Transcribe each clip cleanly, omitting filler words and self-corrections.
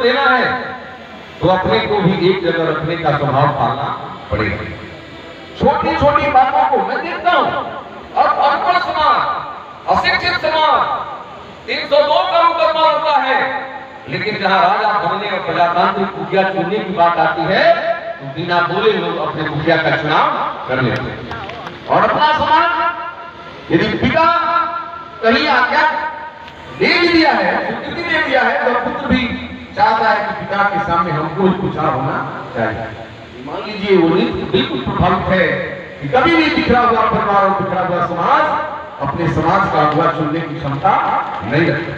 देना है तो अपने को भी एक जगह रखने का स्वभाव पालना पड़ेगा। छोटी छोटी बातों को मैं देखता हूं, अब अनपढ़ समाज, अशिक्षित समाज 302 का मुकदमा होता है, लेकिन जहां राजा बनने और प्रजातांत्रिक मुखिया चुनने की बात आती है तो बिना बोले लोग अपने मुखिया का चुनाव कर लेते हैं। और अपना समाज यदि पिता कहीं आज्ञा दे भी दिया है, स्वीकृति दे दिया है, तो पुत्र भी चाहता है कि पिता के सामने हमको कुछ होना चाहिए। मान लीजिए वो नीति बिल्कुल प्रभावित है कि कभी भी बिखरा हुआ परिवार और बिखरा हुआ समाज अपने समाज का अगुवा चुनने की क्षमता नहीं रखता।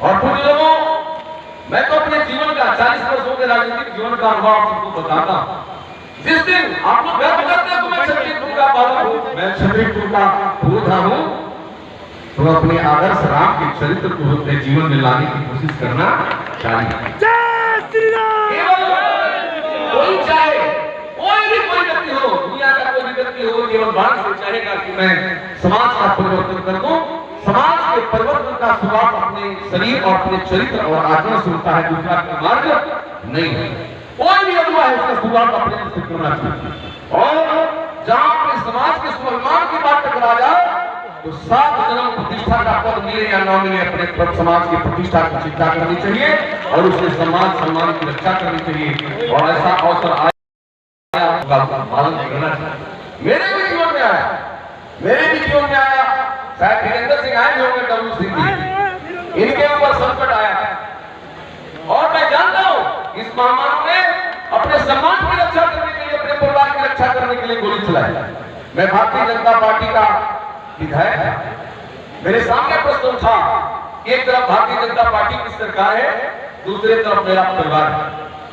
और कुछ लोगों, मैं तो अपने जीवन का 40 वर्षों के राजनीतिक जीवन का अनुभव आपको बताता हूं। जिस दिन आप लोग गर्व करते हैं तो मैं क्षत्रिय कुल का बालक हूं, मैं क्षत्रिय कुल का पुरोधा हूं, तो अपने आदर्श राम के चरित्र को अपने जीवन में लाने की कोशिश करना चाहिए। कोई चाहे, कोई भी कोई व्यक्ति हो, दुनिया का कोई भी व्यक्ति हो, केवल बात से चाहेगा कि मैं समाज का परिवर्तन कर दूं। समाज के परिवर्तन का शुरुआत अपने शरीर और अपने चरित्र और आचरण से होता है, दूसरा का मार्ग नहीं है। कोई भी अगुवा है उसका शुरुआत अपने से करना चाहिए। और जहां अपने समाज के स्वाभिमान की बात टकरा जाए तो 7 जन्म प्रतिष्ठा का पद मिले या न मिले, अपने समाज की प्रतिष्ठा की चिंता करनी चाहिए और उसके सम्मान की रक्षा करनी चाहिए। और ऐसा अवसर आया पालन करना चाहिए। मेरे भी जीवन में आया, शायद वीरेंद्र सिंह आए होंगे, डब्लू सिंह जी, इनके ऊपर संकट आया और मैं जानता हूं इस महामारी ने अपने सम्मान की रक्षा करने के लिए, अपने परिवार की रक्षा करने के लिए गोली चलाई। मैं भारतीय जनता पार्टी का विधायक, मेरे सामने प्रश्न उठा, एक तरफ भारतीय जनता पार्टी की सरकार है, दूसरी तरफ मेरा परिवार है,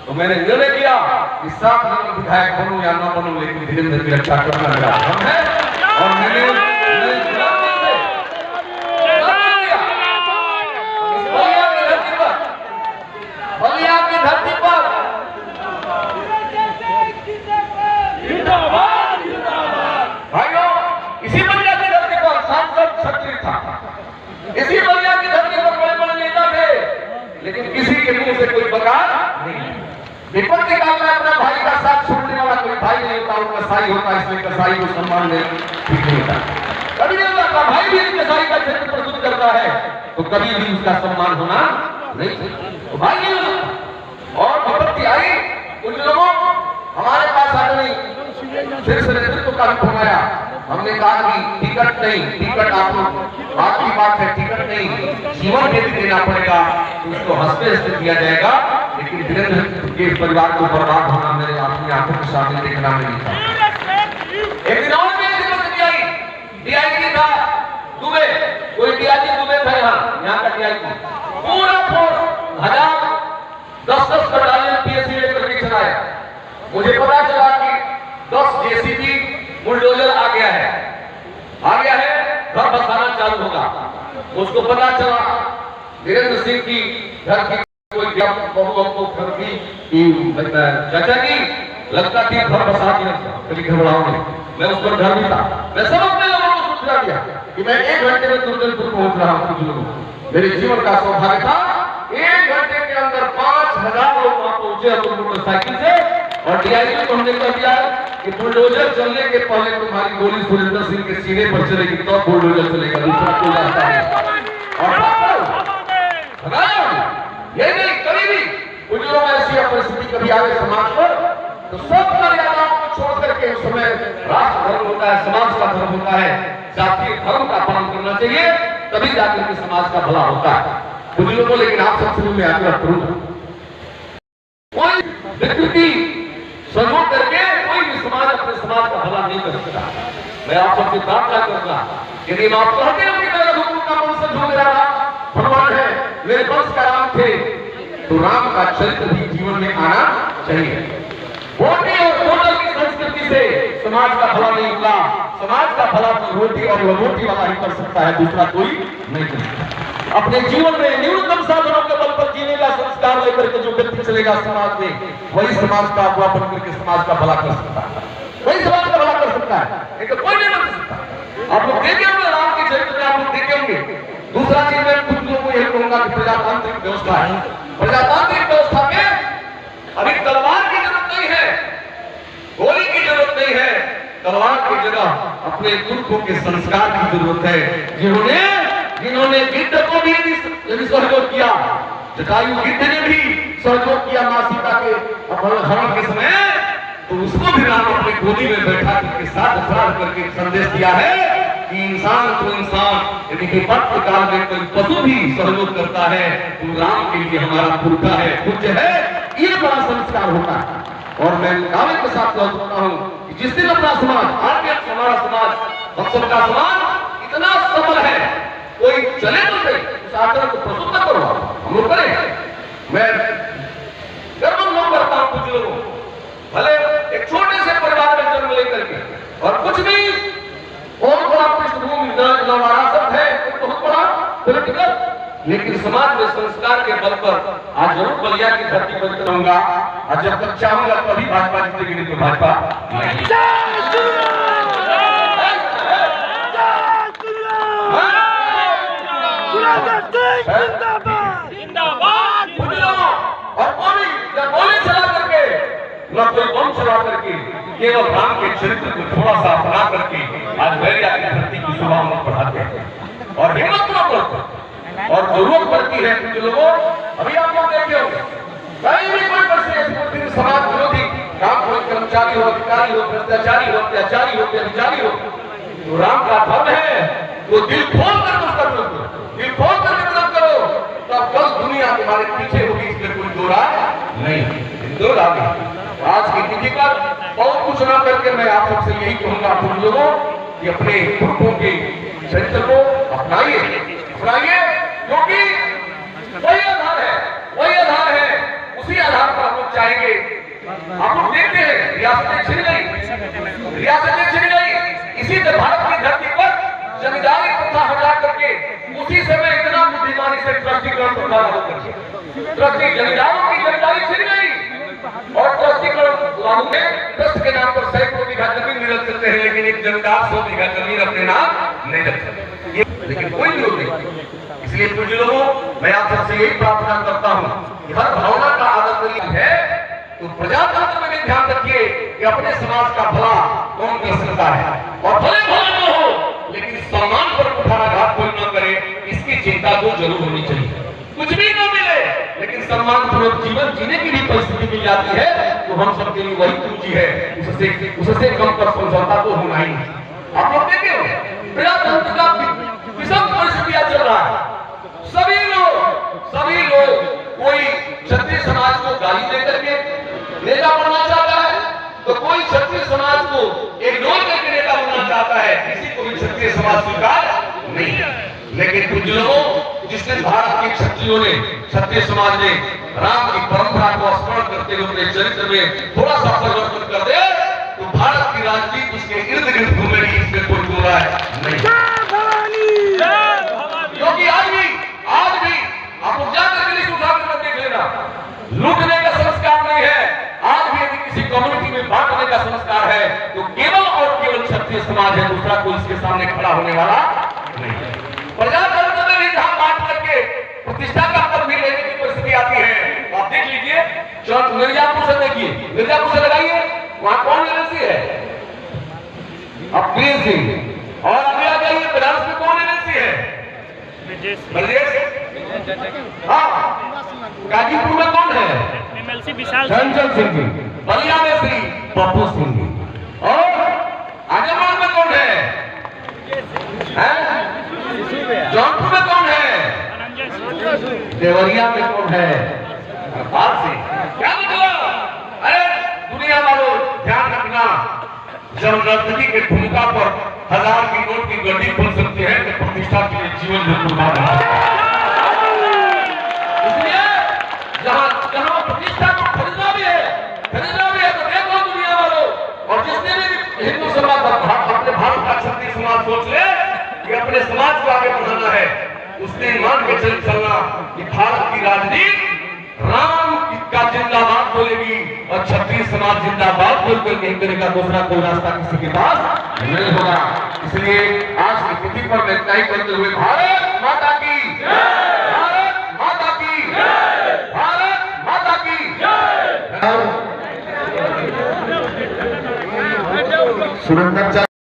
तो मैंने निर्णय किया कि 7 जन विधायक बनूं या न बनूं, लेकिन वीरेंद्र की रक्षा करना मेरा धर्म है। और मैंने बलिया की धरती पर भाइयों, इसी बलिया की धरती पर सांसद क्षत्रिय था, इसी बलिया की धरती पर बड़े बड़े नेता थे, लेकिन किसी के मुंह से कोई बकार नहीं। विपत्ति काल में अपना भाई का साथ छोड़ने वाला कोई भाई नहीं होता, वो कसाई होता, इसलिए कसाई को सम्मान नहीं होता। कभी नहीं होता, भाई भी कसाई का क्षेत्र प्रस्तुत करता है तो कभी भी उसका सम्मान होना नहीं, तो भाई नहीं हो सकता। और विपत्ति आई, उन लोगों हमारे पास आदमी फिर से नेतृत्व का फोन आया, हमने कहा कि टिकट नहीं, टिकट आप लोग बात की बात है, टिकट नहीं, जीवन भी देना पड़ेगा, उसको हंसते हंसते दिया जाएगा, लेकिन वीरेंद्र के परिवार को बर्बाद होना मेरे अपनी आंखों के सामने देखना नहीं था। एक दिन और भी परिस्थिति आई, डीआईजी था दुबे, कोई डीआईजी दुबे था, यहाँ का डीआईजी पूरा फोर्स 10 बटालियन पीएससी लेकर के चलाया। मुझे पता चला कि 10 जेसीबी बुलडोजर आ गया है, घर बसाना चालू होगा। मुझको पता चला वीरेंद्र सिंह की घर की कोई बहू हमको चाचा जी लगता थी घर बसा दिया, कभी घबराओगे, मैं उस पर घर भी था, मैं सब अपने लोगों को सूचना दिया कि मैं 1 घंटे में दुर्जनपुर पहुंच रहा हूं। कुछ लोगों, मेरे जीवन का सौभाग्य था 1 घंटे के अंदर 5000 लोग वहां पहुंचे अपनी मोटरसाइकिल से। और डीआईजी को हमने कह दिया कि बुलडोजर चलने के पहले तुम्हारी गोली सुरेंद्र सिंह के सीने पर चलेगी, तो बुलडोजर चलेगा, दूसरा कोई रास्ता नहीं। और ये नहीं, कभी भी कुछ लोग ऐसी परिस्थिति कभी आगे समाज पर, तो सब मर्यादाओं को छोड़ करके उस समय राष्ट्र धर्म होता है, समाज का धर्म होता है, जातीय धर्म का पालन करना चाहिए, तभी जाकर के समाज का भला होता है। कुछ लोगों, लेकिन आप सबसे मैं आग्रह करूंगा, कोई विकृति सहयोग करके कोई भी समाज अपने समाज का भला नहीं कर सकता। मैं आप सबसे प्रार्थना करूंगा, यदि आप कहते हो कि मेरा हुकुम का वंशज हो, मेरा भगवान है, मेरे वंश का राम थे, तो राम का चरित्र भी जीवन में आना चाहिए। रोटी और होटल की संस्कृति से समाज का भला नहीं होगा। समाज का भला तो रोटी और रोटी वाला ही कर सकता है, दूसरा कोई नहीं कर सकता। अपने जीवन में न्यूनतम साधनों के बल पर जीने का संस्कार लेकर के जो व्यक्ति चलेगा समाज में, वही समाज का अगुवा बन करके समाज का भला कर सकता है, वही समाज का भला कर सकता है, लेकिन कोई नहीं कर सकता। आप लोग देखे होंगे राम के चरित्र में, आप लोग देखे होंगे। दूसरा चीज मैं कुछ लोगों को यही कहूंगा कि प्रजातांत्रिक व्यवस्था है, प्रजातांत्रिक अपने पुरखों के संस्कार की जरूरत है, जिन्होंने गिद्ध को भी सहयोग किया, जटायु गिद्ध ने भी सहयोग किया मां सीता के अपहरण के समय, तो उसको भी राम अपनी गोदी में बैठा करके साथ करके संदेश दिया है कि इंसान तो इंसान, यदि विपत्ति काल में कोई पशु भी सहयोग करता है तो राम के लिए हमारा पुरखा है, पूज्य है, ये बड़ा संस्कार होता है। और मैं दावे के साथ कह सकता हूँ कि जिस दिन अपना समाज, आज भी हमारा समाज, बक्सर का समाज इतना सबल है, कोई चले तो सही, उस आचरण को प्रस्तुत न करो, हम लोग करें। मैं गर्व लोग करता हूँ कुछ लोगों, भले एक छोटे से परिवार में जन्म लेकर के, और कुछ भी बहुत बड़ा पृष्ठभूमि सब है, बहुत बड़ा पॉलिटिकल, लेकिन समाज में संस्कार के बल पर आज जरूर बलिया की धरती पर रहूंगा, और जब तक चाहूंगा तभी भाजपा जीतेगी, नहीं तो भाजपा नहीं। और गोली चला करके, न कोई बम चला करके, केवल राम के चरित्र को थोड़ा सा अपना करके आज बैरिया की धरती की शोभा हम बढ़ाते हैं और हिम्मत न करते, और जरूरत पड़ती है कुछ लोगों, अभी आप लोग देखे होंगे कहीं भी कोई परिस्थिति समाज विरोधी काम, कोई कर्मचारी हो, अधिकारी हो, भ्रष्टाचारी हो, अत्याचारी हो, व्यभिचारी हो, तो राम का धर्म है तो दिल खोल कर उसका विरोध करो, दिल खोल कर विरोध करो, तब कल दुनिया तुम्हारे पीछे होगी, इसमें कोई दो राय नहीं। दो राय आज की तिथि पर बहुत कुछ ना करके मैं आप सबसे यही कहूंगा तुम लोगों कि अपने पुरखों के चरित्र को अपनाइए, क्योंकि वही आधार है, उसी आधार पर हम लोग चाहेंगे। आप लोग देखते हैं रियासतें छिड़ गई, इसी तरह भारत की धरती पर जमींदारी प्रथा हटा करके उसी समय इतना बुद्धिमानी से ट्रस्टीकरण प्रथा लागू करके ट्रस्टी जमींदारों की जमींदारी छिड़ गई, और ट्रस्टीकरण लागू में ट्रस्ट के नाम पर सैकड़ों बीघा जमीन भी रख सकते हैं, लेकिन एक जमींदार 100 बीघा जमीन अपने नाम नहीं रख सकते, लेकिन कोई विरोध नहीं। इसलिए कुछ लोगों, मैं आप सबसे यही प्रार्थना करता हूं कि हर भावना का आदर करिए है, तो प्रजातंत्र में भी ध्यान रखिए कि अपने समाज का भला कौन कर सकता है, और भले भला न हो लेकिन सम्मान पर कुठाराघात कोई न करे, इसकी चिंता तो जरूर होनी चाहिए। कुछ भी न मिले लेकिन सम्मानपूर्वक जीवन जीने की भी परिस्थिति मिल जाती है, तो हम सबके लिए वही पूंजी है, उससे कम पर समझौता तो होना ही नहीं। आप लोग देखे हो प्रजातंत्र का विषम परिस्थितियां चल रहा है, सभी लोग कोई क्षत्रिय समाज को गाली देकर के नेता बनना चाहता है, तो कोई क्षत्रिय समाज को इग्नोर करके नेता बनना चाहता है, किसी को भी क्षत्रिय समाज स्वीकार नहीं है। लेकिन कुछ लोगों, जिस दिन भारत के क्षत्रियों ने, क्षत्रिय समाज ने राम की परंपरा को स्मरण करते हुए अपने चरित्र में थोड़ा सा परिवर्तन कर दे, तो भारत की राजनीति उसके इर्द गिर्द घूमेगी, इसमें कोई दो राय नहीं। क्योंकि आज भी आप लोग जाकर के नहीं उठा कर देख लेना, लूटने का संस्कार नहीं है। आज भी यदि किसी कम्युनिटी में बांटने का संस्कार है तो केवल और केवल क्षत्रिय समाज है, दूसरा कोई इसके सामने खड़ा होने वाला नहीं है। प्रजातंत्र में भी जहां बांट करके प्रतिष्ठा का पद भी लेने की परिस्थिति आती है, आप देख लीजिए, मिर्जापुर से देखिए, मिर्जापुर से लगाइए, वहां कौन एमएलसी है? अप्रिय सिंह। और अभी आ जाइए बनारस में कौन एमएलसी है? ब्रजेश। हाँ, गाजीपुर में कौन है? एमएलसी विशाल सिंह जी। बलिया में श्री पप्पू सिंह जी। और आजमगढ़ में कौन है? जौनपुर में कौन है? देवरिया में कौन है? बाहर से। क्या मतलब? अरे दुनिया वालों ध्यान रखना, जब नर्तकी के भूमिका पर 1000 की नोट की गड्डी खोल सकते हैं तो प्रतिष्ठा के लिए जीवन में कुर्बान है। इसलिए जहां प्रतिष्ठा को खरीदना भी है तो देखो दुनिया वालों, और जिसने भी हिंदू समाज अपने भारत का क्षत्रिय समाज सोच ले कि अपने समाज को आगे बढ़ाना है, उसने मान के चलना कि भारत की राजनीति राम का जिंदाबाद बोलेगी और क्षत्रिय समाज जिंदाबाद बोलकर नहीं करेगा, दूसरा कोई रास्ता किसी के पास नहीं होगा। इसलिए आज की तिथि पर मैं तय करते हुए भारत माता की जय, भारत माता की जय, भारत माता की जय। सुरेंद्र